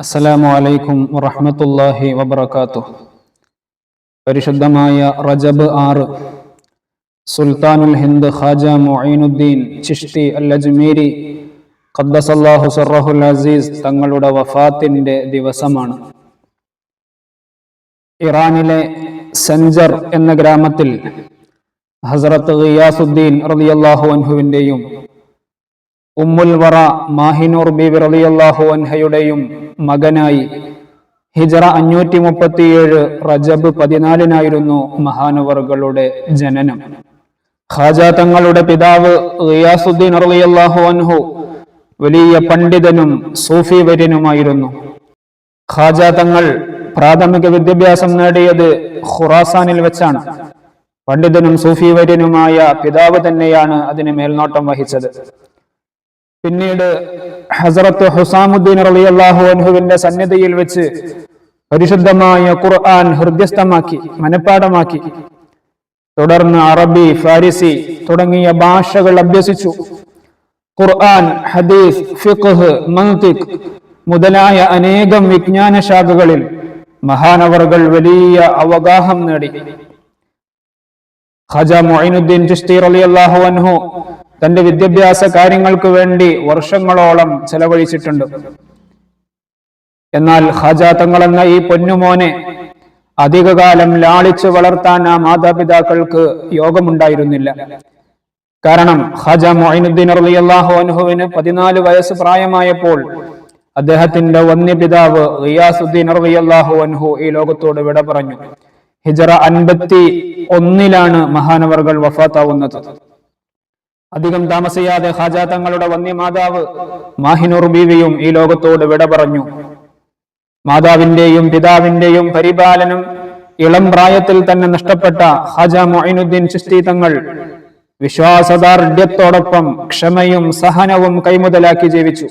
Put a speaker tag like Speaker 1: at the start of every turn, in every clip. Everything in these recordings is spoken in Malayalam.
Speaker 1: അസ്സലാമു അലൈക്കും വറഹ്മത്തുള്ളാഹി വബറകാതുഹു. പരിശുദ്ധമായ റജബ് 6 സുൽത്താനുൽ ഹിന്ദ് ഖാജ മുഈനുദ്ദീൻ ചിശ്തി അൽ അജ്മീരി ഖദ്ദസല്ലാഹു സിർറഹുൽ അസീസ് തങ്ങളുടെ വഫാത്തിന്റെ ദിവസമാണ്. ഇറാനിലെ സഞ്ചർ എന്ന ഗ്രാമത്തിൽ ഹസ്രത്ത് ഗിയാസുദ്ദീൻ റളിയല്ലാഹു അൻഹുവിന്റെയും ഉമ്മുൽ വറ മാഹിനൂർ ബീവി റളിയല്ലാഹു അൻഹയുടെയും മകനായി ഹിജ്റ 537 റജബ് 14 മഹാനവറുകളുടെ ജനനം. ഖാജ തങ്ങളുടെ പിതാവ് ഗിയാസുദ്ദീൻ റളിയല്ലാഹു അൻഹു വലിയ പണ്ഡിതനും സൂഫി വര്യനുമായിരുന്നു. ഖാജ തങ്ങൾ പ്രാഥമിക വിദ്യാഭ്യാസം നേടിയത് ഖുറാസാനിൽ വെച്ചാണ്. പണ്ഡിതനും സൂഫി വര്യനുമായ പിതാവ് തന്നെയാണ് അതിന് മേൽനോട്ടം വഹിച്ചത്. പിന്നീട് ഹസ്രത്ത് ഹുസാമുദ്ദീൻ റളിയല്ലാഹു അൻഹുവിന്റെ സന്നിധിയിൽ വെച്ച് പരിശുദ്ധമായ ഖുർആൻ ഹൃദ്യസ്ഥമാക്കി മനഃപ്പാഠമാക്കി. തുടർന്ന് അറബി, ഫാരിസി തുടങ്ങിയ ഭാഷകൾ അഭ്യസിച്ചു. ഖുർആൻ, ഹദീസ്, ഫിഖ്ഹ്, മന്തിഖ് മുതലായ അനേകം വിജ്ഞാന ശാഖകളിൽ മഹാനവറുകൾ വലിയ അവഗാഹം നേടി. ഖാജ മുഈനുദ്ദീൻ ചിശ്തി റളിയല്ലാഹു അൻഹു തന്റെ വിദ്യാഭ്യാസ കാര്യങ്ങൾക്ക് വേണ്ടി വർഷങ്ങളോളം ചെലവഴിച്ചിട്ടുണ്ട്. എന്നാൽ ഖാജ തങ്ങൾ എന്ന ഈ പൊന്നുമോനെ അധികകാലം ലാളിച്ചു വളർത്താൻ ആ മാതാപിതാക്കൾക്ക് യോഗമുണ്ടായിരുന്നില്ല. കാരണം ഖാജ മുഈനുദ്ദീൻ റളിയല്ലാഹു അൻഹുവിന് 14 വയസ്സ് പ്രായമായപ്പോൾ അദ്ദേഹത്തിന്റെ വന്യപിതാവ് ഗിയാസുദ്ദീൻ റളിയല്ലാഹു അൻഹു ഈ ലോകത്തോട് വിട പറഞ്ഞു. ഹിജ്റ 51 മഹാനവറുകൾ വഫാത്താവുന്നത്. അധികം താമസിയാതെ ഖാജ തങ്ങളുടെ വന്യമാതാവ് മാഹിനൂർ ബീവിയും ഈ ലോകത്തോട് വിട പറഞ്ഞു. മാതാവിന്റെയും പിതാവിന്റെയും പരിപാലനം ഇളം പ്രായത്തിൽ തന്നെ നഷ്ടപ്പെട്ട ഖാജ മുഈനുദ്ദീൻ ചിശ്തി തങ്ങൾ വിശ്വാസദാർഢ്യത്തോടൊപ്പം ക്ഷമയും സഹനവും കൈമുതലാക്കി ജീവിച്ചു.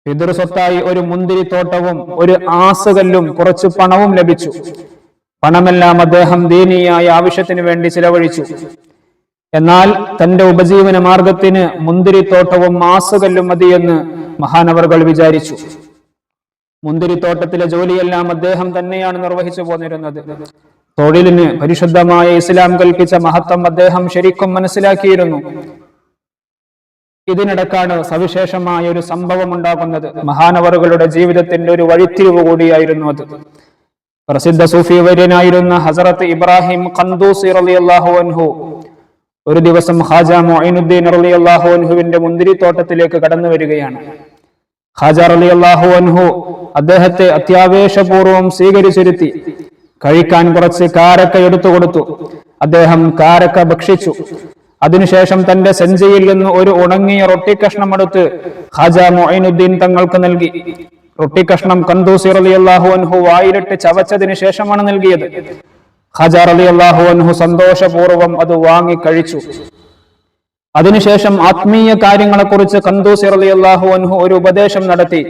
Speaker 1: പിതൃസ്വത്തായി ഒരു മുന്തിരിത്തോട്ടവും ഒരു ആസുകല്ലും കുറച്ച് പണവും ലഭിച്ചു. പണമെല്ലാം അദ്ദേഹം ദീനീയായ ആവശ്യത്തിന് വേണ്ടി ചിലവഴിച്ചു. എന്നാൽ തന്റെ ഉപജീവന മാർഗത്തിന് മുന്തിരിത്തോട്ടവും ആസുകല്ലും മതിയെന്ന് മഹാനവറുകൾ വിചാരിച്ചു. മുന്തിരിത്തോട്ടത്തിലെ ജോലിയെല്ലാം അദ്ദേഹം തന്നെയാണ് നിർവഹിച്ചു പോന്നിരുന്നത്. തൊഴിലിന് പരിശുദ്ധമായ ഇസ്ലാം കൽപ്പിച്ച മഹത്വം അദ്ദേഹം ശരിക്കും മനസ്സിലാക്കിയിരുന്നു. ഇതിനിടക്കാണ് സവിശേഷമായ ഒരു സംഭവം ഉണ്ടാകുന്നത്. മഹാനവറുകളുടെ ജീവിതത്തിന്റെ ഒരു വഴിത്തിരിവ് കൂടിയായിരുന്നു അത്. പ്രസിദ്ധ സൂഫി വര്യനായിരുന്ന ഹസ്രത്ത് ഇബ്രാഹിം ഖന്ദൂസി റളിയല്ലാഹു അൻഹു ഒരു ദിവസം ഖാജ മുഈനുദ്ദീൻ റളിയല്ലാഹു അൻഹുവിന്റെ മുന്തിരിത്തോട്ടത്തിലേക്ക് കടന്നു വരികയാണ്. ഖാജ റളിയല്ലാഹു അൻഹു അദ്ദേഹത്തെ അത്യാവേശപൂർവ്വം സ്വീകരിച്ചിരുത്തി. കഴിക്കാൻ കുറച്ച് കാരക്ക എടുത്തു കൊടുത്തു. അദ്ദേഹം കാരക്ക ഭക്ഷിച്ചു. അതിനുശേഷം തന്റെ സഞ്ചിയിൽ നിന്ന് ഒരു ഉണങ്ങിയ റൊട്ടിക്കഷ്ണം എടുത്ത് ഖാജ മുഈനുദ്ദീൻ തങ്ങൾക്ക് നൽകി. റൊട്ടിക്കഷ്ണം ഖന്ദൂസി റളിയല്ലാഹു അൻഹു വായിലിട്ട് ചവച്ചതിന് ശേഷമാണ് നൽകിയത്. ഖാജ റളിയല്ലാഹു അൻഹു സന്തോഷപൂർവ്വം അത് വാങ്ങി കഴിച്ചു. അതിനുശേഷം ആത്മീയ കാര്യങ്ങളെക്കുറിച്ച് ഖന്ദൂസി റളിയല്ലാഹു അൻഹു ഒരു ഉപദേശം നടത്തി.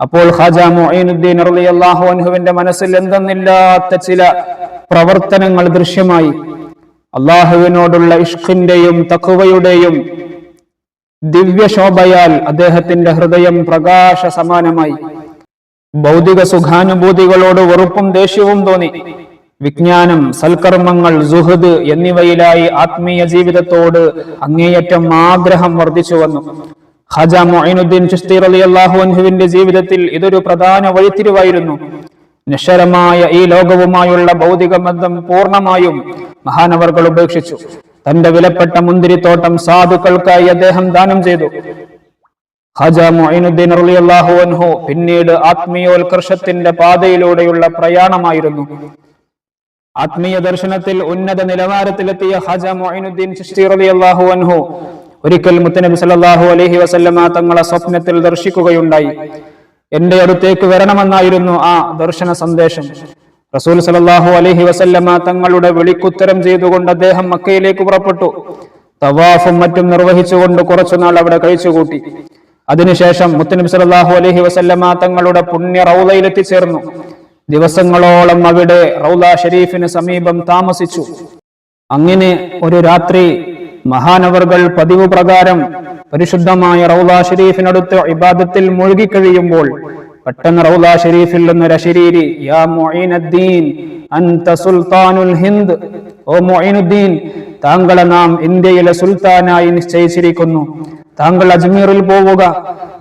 Speaker 1: അപ്പോൾ ഖാജ മുഈനുദ്ദീൻ റളിയല്ലാഹു അൻഹുവിന്റെ മനസ്സിൽ എന്തെന്നില്ലാത്ത ചില പ്രവർത്തനങ്ങൾ ദൃശ്യമായി. അള്ളാഹുവിനോടുള്ള ഇഷ്ഖിന്റെയും തഖ്വയുടെയും ദിവ്യശോഭയാൽ അദ്ദേഹത്തിന്റെ ഹൃദയം പ്രകാശ സമാനമായി. ഭൗതിക സുഖാനുഭൂതികളോട് വെറുപ്പും ദേഷ്യവും തോന്നി. വിജ്ഞാനം, സൽക്കർമ്മങ്ങൾ, സുഹൃദ് എന്നിവയിലായി ആത്മീയ ജീവിതത്തോട് അങ്ങേയറ്റം ആഗ്രഹം വർദ്ധിച്ചു വന്നു. ഖാജ മുഈനുദ്ദീൻ ചിശ്തി റളിയല്ലാഹു അൻഹുവിന്റെ ജീവിതത്തിൽ ഇതൊരു പ്രധാന വഴിത്തിരിവായിരുന്നു. നിശ്ചലമായ ഈ ലോകവുമായുള്ള ഭൗതിക ബന്ധം പൂർണ്ണമായും മഹാനവറുകൾ ഉപേക്ഷിച്ചു. തന്റെ വിലപ്പെട്ട മുന്തിരിത്തോട്ടം സാധുക്കൾക്കായി അദ്ദേഹം ദാനം ചെയ്തു. ഖാജ മുഈനുദ്ദീൻ റളിയല്ലാഹു അൻഹു പിന്നീട് ആത്മീയോത്കർഷത്തിന്റെ പാതയിലൂടെയുള്ള പ്രയാണമായിരുന്നു. ആത്മീയ ദർശനത്തിൽ ഉന്നത നിലവാരത്തിലെത്തിയ ഖാജ മുഈനുദ്ദീൻ ചിശ്തി റളിയല്ലാഹു അൻഹു ഒരിക്കൽ മുത്തനബി സല്ലല്ലാഹു അലൈഹി വസല്ലമ തങ്ങളെ സ്വപ്നത്തിൽ ദർശിക്കുകയുണ്ടായി. എന്റെ അടുത്തേക്ക് വരണമെന്നായിരുന്നു ആ ദർശന സന്ദേശം. റസൂൽ സല്ലല്ലാഹു അലൈഹി വസല്ലമ തങ്ങളുടെ വിളിക്കുത്തരം ചെയ്തുകൊണ്ട് അദ്ദേഹം മക്കയിലേക്ക് പുറപ്പെട്ടു. തവാഫും മറ്റും നിർവഹിച്ചുകൊണ്ട് കുറച്ചുനാൾ അവിടെ കഴിച്ചുകൂട്ടി. അതിനുശേഷം മുത്തനബി സല്ലല്ലാഹു അലൈഹി വസല്ലമ തങ്ങളുടെ പുണ്യ റൗളയിൽ എത്തിച്ചേർന്നു. ദിവസങ്ങളോളം അവിടെ റൗള ഷരീഫിന് സമീപം താമസിച്ചു. അങ്ങനെ ഒരു രാത്രി മഹാനവർകൾ പതിവ് പ്രകാരം പരിശുദ്ധമായ റൗള ഷരീഫിനടുത്ത് ഇബാദത്തിൽ മുഴുകിക്കഴിയുമ്പോൾ പെട്ടെന്ന് റൗള ഷരീഫിൽ നിന്നൊരു അശരീരി, യാ മുഈനുദ്ദീൻ അൻത സുൽത്താനുൽ ഹിന്ദ്, ഓ മുഈനുദ്ദീൻ, താങ്കളെ നാം ഇന്ത്യയിലെ സുൽത്താനായി നിശ്ചയിച്ചിരിക്കുന്നു. താങ്കൾ അജ്മീറിൽ പോവുക.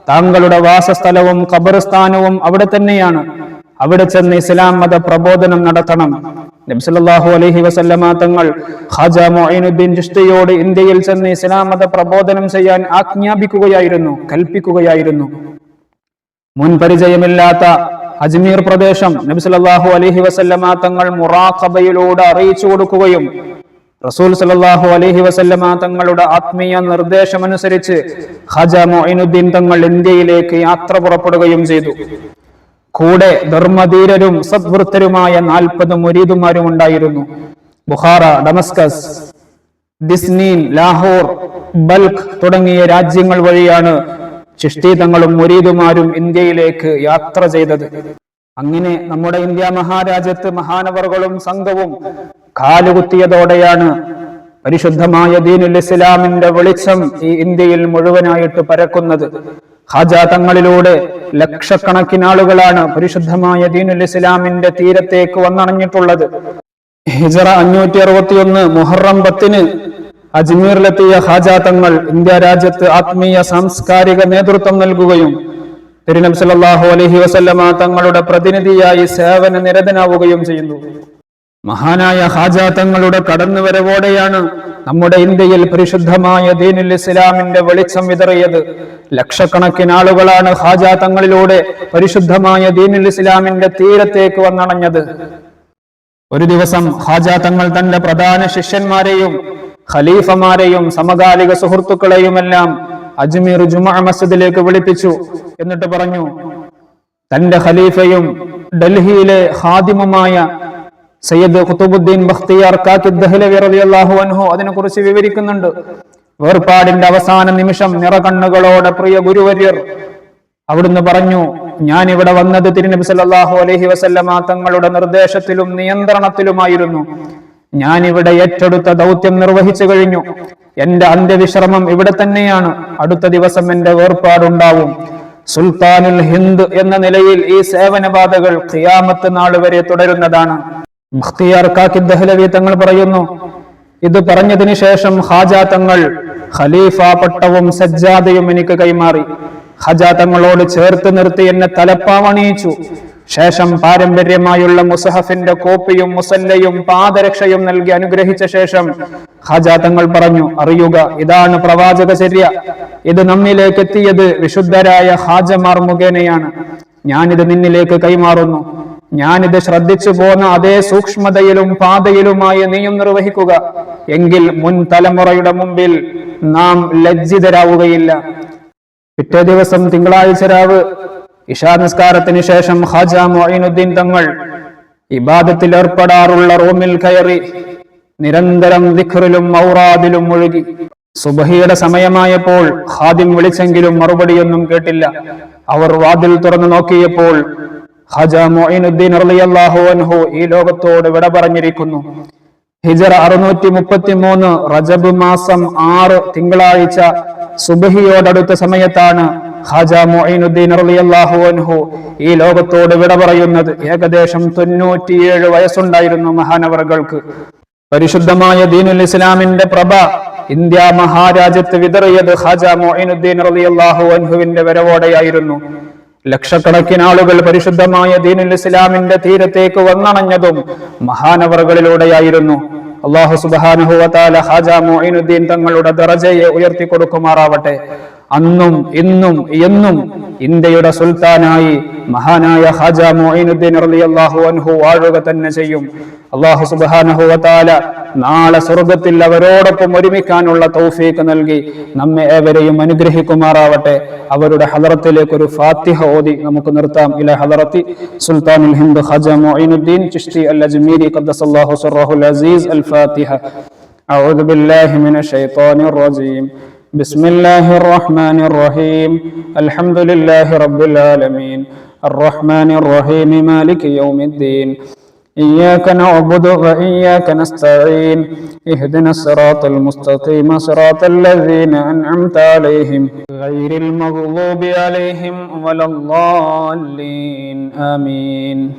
Speaker 1: താങ്കളുടെ വാസസ്ഥലവും ഖബർസ്ഥാനവും അവിടെ തന്നെയാണ്. അവിടെ ചെന്ന് ഇസ്ലാം മത പ്രബോധനം നടത്തണം. നബി സല്ലല്ലാഹു അലൈഹി വസല്ലമ തങ്ങൾ ഖാജ മുഈനുദ്ദീൻ ചിശ്തിയോട് ഇന്ത്യയിൽ ചെന്ന് ഇസ്ലാം മത പ്രബോധനം ചെയ്യാൻ ആജ്ഞാപിക്കുകയായിരുന്നു, കൽപ്പിക്കുകയായിരുന്നു. മുൻ പരിചയമില്ലാത്ത അജ്മീർ പ്രദേശം നബി സല്ലല്ലാഹു അലൈഹി വസല്ലമ തങ്ങൾ മുറാഖബയിലൂടെ അറിയിച്ചു കൊടുക്കുകയും റസൂൽ സല്ലല്ലാഹു അലൈഹി വസല്ലമ തങ്ങളുടെ ആത്മീയ നിർദ്ദേശമനുസരിച്ച് ഖാജ മുഈനുദ്ദീൻ തങ്ങൾ ഇന്ത്യയിലേക്ക് യാത്ര പുറപ്പെടുകയും ചെയ്തു. കൂടെ ധർമ്മധീരരും സദ്വൃത്തരുമായ 40 മുരീദുമാരും ഉണ്ടായിരുന്നു. ബുഖാറ, ഡമസ്കസ്, ദിസ്നീൻ, ലാഹോർ, ബൽഖ് തുടങ്ങിയ രാജ്യങ്ങൾ വഴിയാണ് ചിശ്തി തങ്ങളും മുരീദുമാരും ഇന്ത്യയിലേക്ക് യാത്ര ചെയ്തത്. അങ്ങനെ നമ്മുടെ ഇന്ത്യ മഹാരാജ്യത്ത് മഹാനവറുകളും സംഘവും കാലുകുത്തിയതോടെയാണ് പരിശുദ്ധമായ ദീനുൽ ഇസ്ലാമിന്റെ വെളിച്ചം ഈ ഇന്ത്യയിൽ മുഴുവനായിട്ട് പരക്കുന്നത്. ഖാജ തങ്ങളിലൂടെ ലക്ഷക്കണക്കിന് ആളുകളാണ് പരിശുദ്ധമായ ദീനുൽ ഇസ്ലാമിന്റെ തീരത്തേക്ക് വന്നണഞ്ഞിട്ടുള്ളത്. ഹിജറ 561 മുഹറം 10 അജ്മീറിലെത്തിയ ഖാജ തങ്ങൾ ഇന്ത്യ രാജ്യത്ത് ആത്മീയ സാംസ്കാരിക നേതൃത്വം നൽകുകയും തിരുനബി സല്ലല്ലാഹു അലൈഹി വസല്ലമ തങ്ങളുടെ പ്രതിനിധിയായി സേവന നിരതനാവുകയും ചെയ്യുന്നു. മഹാനായ ഖാജ തങ്ങളുടെ കടന്നുവരവോടെയാണ് നമ്മുടെ ഇന്ത്യയിൽ പരിശുദ്ധമായ ദീനുൽ ഇസ്ലാമിന്റെ വെളിച്ചം വിതറിയത്. ലക്ഷക്കണക്കിന് ആളുകളാണ് ഖാജ തങ്ങളിലൂടെ പരിശുദ്ധമായ ദീനുൽ ഇസ്ലാമിന്റെ തീരത്തേക്ക് വന്നണഞ്ഞത്. ഒരു ദിവസം ഖാജ തങ്ങൾ തന്റെ പ്രധാന ശിഷ്യന്മാരെയും ഖലീഫമാരെയും സമകാലിക സുഹൃത്തുക്കളെയുമെല്ലാം അജ്മീർ ജുമുഅ മസ്ജിദിലേക്ക് വിളിപ്പിച്ചു. എന്നിട്ട് പറഞ്ഞു, തന്റെ ഖലീഫയും ഡൽഹിയിലെ ഖാദിമുമായ സയ്യിദ് ഖുതുബുദ്ദീൻ ബഖ്തിയാർ കാക്കി ദഹ്ലവി റളിയല്ലാഹു അൻഹു അതിനെക്കുറിച്ച് വിവരിക്കുന്നുണ്ട്. വേർപാടിന്റെ അവസാന നിമിഷം നിറകണ്ണുകളോടെ പ്രിയ ഗുരുവര്യർ അവിടുന്ന് പറഞ്ഞു, ഞാൻ ഇവിടെ വന്നത് തിരുനബി സല്ലല്ലാഹു അലൈഹി വസല്ലമ തങ്ങളുടെ നിർദ്ദേശത്തിലും നിയന്ത്രണത്തിലുമായിരുന്നു. ഞാൻ ഇവിടെ ഏറ്റെടുത്ത ദൗത്യം നിർവഹിച്ചു കഴിഞ്ഞു. എന്റെ അന്ത്യവിശ്രമം ഇവിടെ തന്നെയാണ്. അടുത്ത ദിവസം എന്റെ വേർപാടുണ്ടാവും. സുൽത്താനുൽ ഹിന്ദ് എന്ന നിലയിൽ ഈ സേവനപാതകൾ ഖിയാമത്ത് നാൾ വരെ തുടരുന്നതാണ്. ബഖ്തിയാർ കാക്കി ദഹ്ലവി തങ്ങൾ പറയുന്നു, ഇത് പറഞ്ഞതിന് ശേഷം ഖാജ തങ്ങൾ ഖലീഫ പട്ടവും സജ്ജാദയും എനിക്ക് കൈമാറി. ഖാജ തങ്ങളോട് ചേർത്ത് നിർത്തി എന്നെ തലപ്പാവണിയിച്ചു. ശേഷം പാരമ്പര്യമായുള്ള മുസഹഫിന്റെ കോപ്പിയും മുസല്ലയും പാദരക്ഷയും നൽകി അനുഗ്രഹിച്ച ശേഷം ഖാജ തങ്ങൾ പറഞ്ഞു, അറിയുക, ഇതാണ് പ്രവാചകചര്യ. ഇത് നമ്മിലേക്ക് എത്തിയത് വിശുദ്ധരായ ഖാജമാർ മുഖേനയാണ്. ഞാനിത് നിന്നിലേക്ക് കൈമാറുന്നു. ഞാനിത് ശ്രദ്ധിച്ചു പോന്ന അതേ സൂക്ഷ്മതയിലും പാതയിലുമായി നീയും നിർവഹിക്കുക. എങ്കിൽ മുൻ തലമുറയുടെ മുമ്പിൽ നാം ലജ്ജിതരാവുകയില്ല. പിറ്റേ ദിവസം തിങ്കളാഴ്ച രാവ് ഇശാ നിസ്കാരത്തിന് ശേഷം ഖാജ മുഈനുദ്ദീൻ തങ്ങൾ ഇബാദത്തിൽ ഏർപ്പെടാറുള്ള റൂമിൽ കയറി നിരന്തരം ദിക്റിലും ഔറാദിലും മുഴുകി. സുബഹിയുടെ സമയമായപ്പോൾ ഖാദിം വിളിച്ചെങ്കിലും മറുപടിയൊന്നും കേട്ടില്ല. അവർ വാതിൽ തുറന്നു നോക്കിയപ്പോൾ ഖാജ മുഈനുദ്ദീൻ റളിയല്ലാഹു അൻഹു ഈ ലോകത്തോട് വിട പറഞ്ഞിരിക്കുന്നു. ഹിജറ 633 റജബ് മാസം 6 തിങ്കളാഴ്ച സുബഹിയോടടുത്ത സമയത്താണ് ഖാജ മുഈനുദ്ദീൻ റളിയല്ലാഹു അൻഹു ഈ ലോകത്തോട് വിട പറയുന്നത്. ഏകദേശം 97 വയസ്സുണ്ടായിരുന്നു മഹാനവറുകൾക്ക്. പരിശുദ്ധമായ ദീനുൽ ഇസ്ലാമിന്റെ പ്രഭ ഇന്ത്യ മഹാരാജ്യത്ത് വിതറിയത് ഖാജ മുഈനുദ്ദീൻ റളിയല്ലാഹു അൻഹുവിന്റെ വരവോടെയായിരുന്നു. ലക്ഷക്കണക്കിന് ആളുകൾ പരിശുദ്ധമായ ദീനുൽ ഇസ്ലാമിന്റെ തീരത്തേക്ക് വന്നണഞ്ഞതും മഹാനവറുകളിലൂടെയായിരുന്നു. അല്ലാഹു സുബ്ഹാനഹു വ തആല ഖാജ മുഈനുദ്ദീൻ തങ്ങളുടെ ദറജയെ ഉയർത്തി കൊടുക്കുമാറാവട്ടെ. അന്നും ഇന്നും എന്നും ഇന്ത്യയുടെ സുൽത്താനായി മഹാനായ ഖാജ മുഈനുദ്ദീൻ റളിയല്ലാഹു അൻഹു വാഴുക തന്നെ ചെയ്യും. അല്ലാഹു സുബ്ഹാനഹു വ തആല നാളെ സ്വർഗ്ഗത്തിൽ അവരോടൊപ്പം ഒരുമിക്കാനുള്ള തൗഫീഖ് നൽകി നമ്മെ ഏവരെയും അനുഗ്രഹിക്കുമാറാവട്ടെ. അവരുടെ ഹദറത്തിലേക്ക് ഒരു ഫാത്തിഹ ഓതി നമുക്ക് നിർത്താം. ഇല ഹദറത്തി സുൽത്താനുൽ ഹിന്ദ് ഖാജ മുഈനുദ്ദീൻ ചിശ്തി അൽ അജ്മീരി ഖദ്ദസല്ലാഹു സിർറഹുൽ അസീസ്. അൽ ഫാത്തിഹ. അഊദു ബില്ലാഹി മിനശ് ശൈത്വാനിർ റജീം. ബിസ്മില്ലാഹിർ റഹ്മാനിർ റഹീം. അൽഹംദുലില്ലാഹി റബ്ബിൽ ആലമീൻ. അർറഹ്മാനിർ റഹീം. മാലികി യൗമിദ്ദീൻ. إياك نعبد وإياك نستعين اهدنا الصراط المستقيم صراط الذين أنعمت عليهم غير المغضوب عليهم ولا الضالين آمين